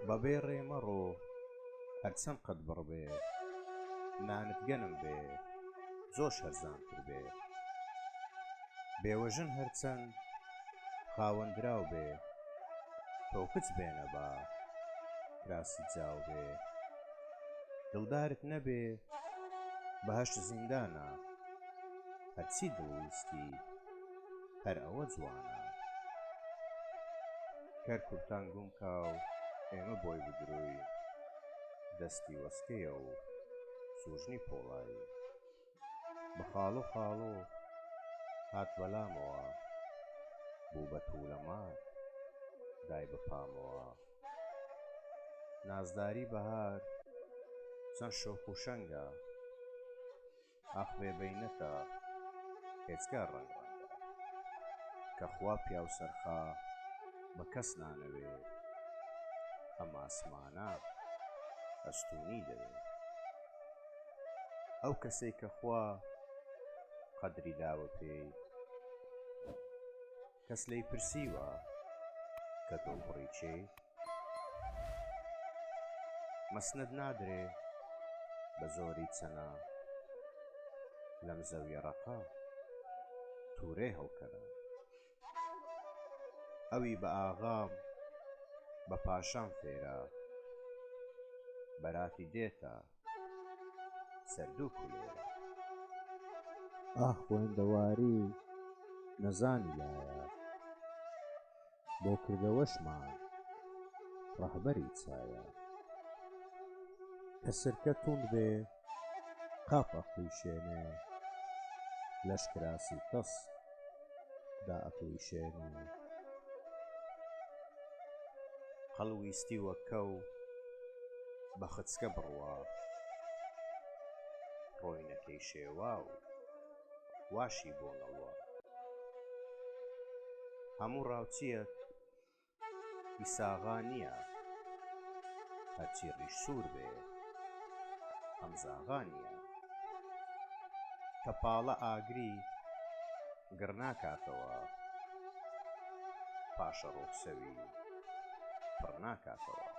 بەبێ ڕێمەڕۆ هەرچەند قەت بڕبێ، نانت گەنم بێ زۆر هەرزانتر بێ. بێوەژن هەرچەند خاوەندراو بێ، تۆ کچ بێنە با کراسی جاو بێ. دڵدارت نەبێ بەهەشت زیندانە، هەرچی دڵویستی هەر ئەوە جوانە. کەر کورتان گوم کاو ئێمە بۆی بدروی، دەستی وەسکەیە و سوژنی پۆڵایی. بە خاڵۆ خاڵۆ هات بەلامەوە، بوو بە توولەمار دای بە پامەوە. نازداری بەهار چەند شۆخ و شەنگە، ئاخ بێبەینەتە هێچکار ڕەنگڕەنگە. کە خوا پیاو سەرخا بە کەس نانەوێ، ئەم ئاسمانە ئەستوونی دەوێ. ئەو کەسەی کە خوا قەدری داوە پێی، کەس لێی پرسیوە کە تۆ بڕی چێی؟ مەسنەد نادرێ بە زۆری چەنە، لەم زەویە ڕەقە توورێ هەڵکەنە. ئەوی بە ئاغام بە پاشام فێرە، بەراتی دێتە سەردووک و لێرە. ئاخ خوێندەواری نەزانی لایە، بۆ کردەوەشمان ڕەهبەری چایە. کە سرکە توند بێ قاپ ئەقلیشێنێ، لەشکراسی تەس دا ئەقلیشێنێ. هەڵویستی وەک کەو بە خچکە بڕوا، ڕۆینەکەی شێوا و واشی بۆ نەڵوا. هەموو ڕاوچیەک ئیساغا نییە، هەرچی ڕیش سوور بێ ئەمزاغا نییە. تەپاڵە ئاگری گڕ ناکاتەوە، پاشە ڕۆکسەوی پڕ ناکاتەوە.